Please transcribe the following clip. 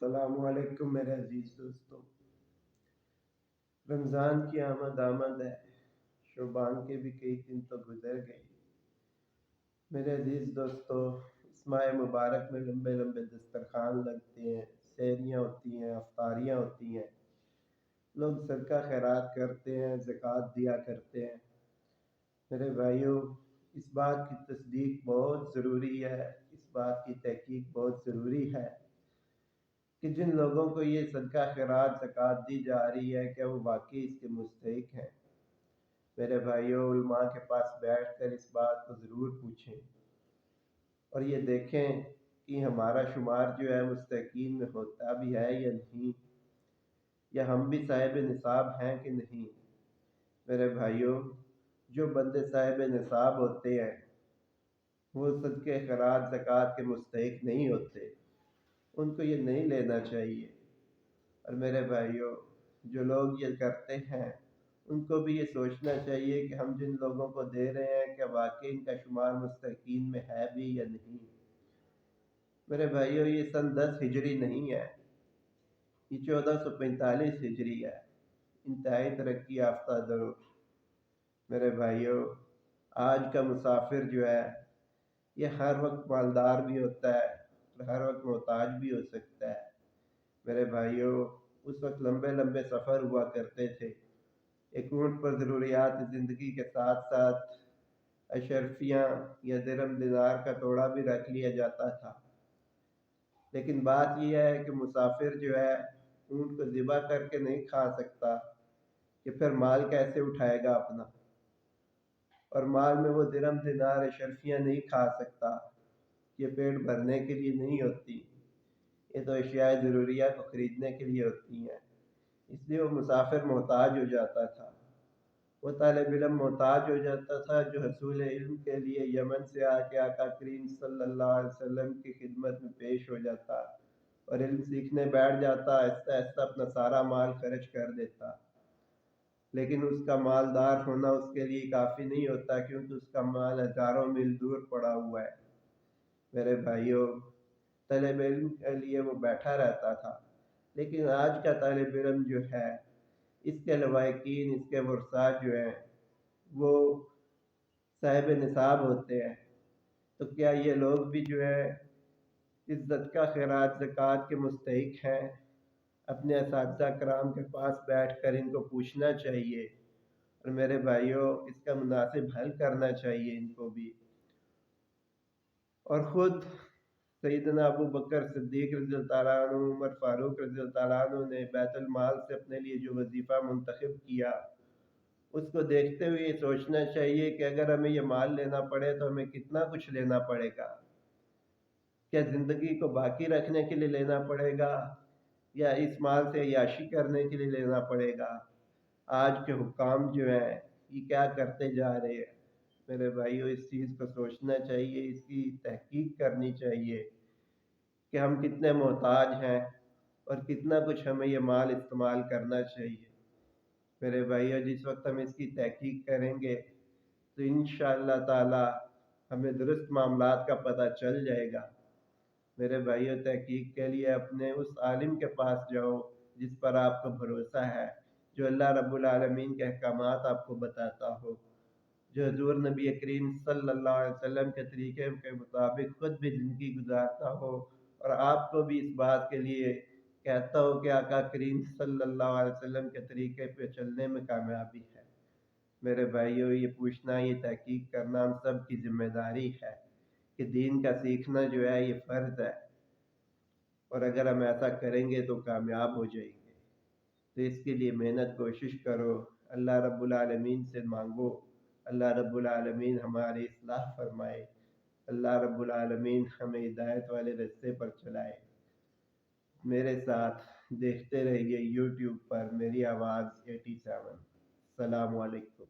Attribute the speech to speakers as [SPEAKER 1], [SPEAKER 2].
[SPEAKER 1] السلام علیکم میرے عزیز دوستوں۔ رمضان کی آمد ہے، شعبان کے بھی کئی دن تو گزر گئے۔ میرے عزیز دوستوں، اس ماہ مبارک میں لمبے لمبے دسترخوان لگتے ہیں، سحریاں ہوتی ہیں، افطاریاں ہوتی ہیں، لوگ صدقہ خیرات کرتے ہیں، زکوٰۃ دیا کرتے ہیں۔ میرے بھائیوں، اس بات کی تصدیق بہت ضروری ہے، اس بات کی تحقیق بہت ضروری ہے کہ جن لوگوں کو یہ صدقہ خیرات زکوٰۃ دی جا رہی ہے کیا وہ واقعی اس کے مستحق ہیں۔ میرے بھائیوں، علماء کے پاس بیٹھ کر اس بات کو ضرور پوچھیں اور یہ دیکھیں کہ ہمارا شمار جو ہے مستحقین میں ہوتا بھی ہے یا نہیں، یا ہم بھی صاحب نصاب ہیں کہ نہیں۔ میرے بھائیوں، جو بندے صاحب نصاب ہوتے ہیں وہ صدقہ خیرات زکوٰۃ کے مستحق نہیں ہوتے، ان کو یہ نہیں لینا چاہیے۔ اور میرے بھائیوں، جو لوگ یہ کرتے ہیں ان کو بھی یہ سوچنا چاہیے کہ ہم جن لوگوں کو دے رہے ہیں کہ واقعی ان کا شمار مستحقین میں ہے بھی یا نہیں۔ میرے بھائیوں، یہ سن 10 ہجری نہیں ہے، یہ 1445 ہجری ہے، انتہائی ترقی یافتہ دور۔ میرے بھائیوں، آج کا مسافر جو ہے یہ ہر وقت مالدار بھی ہوتا ہے اور ہر وقت محتاج بھی ہو سکتا ہے۔ میرے بھائیوں، اس وقت لمبے لمبے سفر ہوا کرتے تھے، ایک اونٹ پر ضروریات زندگی کے ساتھ ساتھ اشرفیاں یا درہم دینار کا توڑا بھی رکھ لیا جاتا تھا۔ لیکن بات یہ ہے کہ مسافر جو ہے اونٹ کو ذبح کر کے نہیں کھا سکتا کہ پھر مال کیسے اٹھائے گا اپنا، اور مال میں وہ درہم دینار اشرفیاں نہیں کھا سکتا، یہ پیٹ بھرنے کے لیے نہیں ہوتی، یہ تو اشیاء ضروریہ کو خریدنے کے لیے ہوتی ہیں۔ اس لیے وہ مسافر محتاج ہو جاتا تھا، وہ طالب علم محتاج ہو جاتا تھا جو حصول علم کے لیے یمن سے آ کے آقا کریم صلی اللہ علیہ وسلم کی خدمت میں پیش ہو جاتا اور علم سیکھنے بیٹھ جاتا، آہستہ آہستہ اپنا سارا مال خرچ کر دیتا۔ لیکن اس کا مالدار ہونا اس کے لیے کافی نہیں ہوتا، کیونکہ اس کا مال ہزاروں میل دور پڑا ہوا ہے۔ میرے بھائیوں، طالب علم کے لیے وہ بیٹھا رہتا تھا، لیکن آج کا طالب علم جو ہے اس کے لوائقین، اس کے ورثاء جو ہیں وہ صاحب نصاب ہوتے ہیں، تو کیا یہ لوگ بھی جو ہے اس صدقہ خیرات زکوٰۃ کے مستحق ہیں؟ اپنے اساتذہ کرام کے پاس بیٹھ کر ان کو پوچھنا چاہیے، اور میرے بھائیوں اس کا مناسب حل کرنا چاہیے ان کو بھی۔ اور خود سیدنا ابو بکر صدیق رضی اللہ تعالیٰ عنہ، عمر فاروق رضی اللہ تعالیٰ عنہ نے بیت المال سے اپنے لیے جو وظیفہ منتخب کیا، اس کو دیکھتے ہوئے یہ سوچنا چاہیے کہ اگر ہمیں یہ مال لینا پڑے تو ہمیں کتنا کچھ لینا پڑے گا۔ کیا زندگی کو باقی رکھنے کے لیے لینا پڑے گا یا اس مال سے عیاشی کرنے کے لیے لینا پڑے گا؟ آج کے حکام جو ہیں یہ کیا کرتے جا رہے ہیں؟ میرے بھائیوں، اس چیز کو سوچنا چاہیے، اس کی تحقیق کرنی چاہیے کہ ہم کتنے محتاج ہیں اور کتنا کچھ ہمیں یہ مال استعمال کرنا چاہیے۔ میرے بھائیوں، جس وقت ہم اس کی تحقیق کریں گے تو انشاءاللہ تعالی ہمیں درست معاملات کا پتہ چل جائے گا۔ میرے بھائیوں، تحقیق کے لیے اپنے اس عالم کے پاس جاؤ جس پر آپ کو بھروسہ ہے، جو اللہ رب العالمین کے احکامات آپ کو بتاتا ہو، جو حضور نبی کریم صلی اللہ علیہ وسلم کے طریقے کے مطابق خود بھی زندگی گزارتا ہو اور آپ کو بھی اس بات کے لیے کہتا ہو کہ آقا کریم صلی اللہ علیہ وسلم کے طریقے پہ چلنے میں کامیابی ہے۔ میرے بھائیوں، یہ پوچھنا، یہ تحقیق کرنا ہم سب کی ذمہ داری ہے کہ دین کا سیکھنا جو ہے یہ فرض ہے، اور اگر ہم ایسا کریں گے تو کامیاب ہو جائیں گے۔ تو اس کے لیے محنت کوشش کرو، اللہ رب العالمین سے مانگو، اللہ رب العالمین ہماری اصلاح فرمائے، اللہ رب العالمین ہمیں ہدایت والے رستے پر چلائے۔ میرے ساتھ دیکھتے رہیے یوٹیوب پر میری آواز 87۔ السلام علیکم۔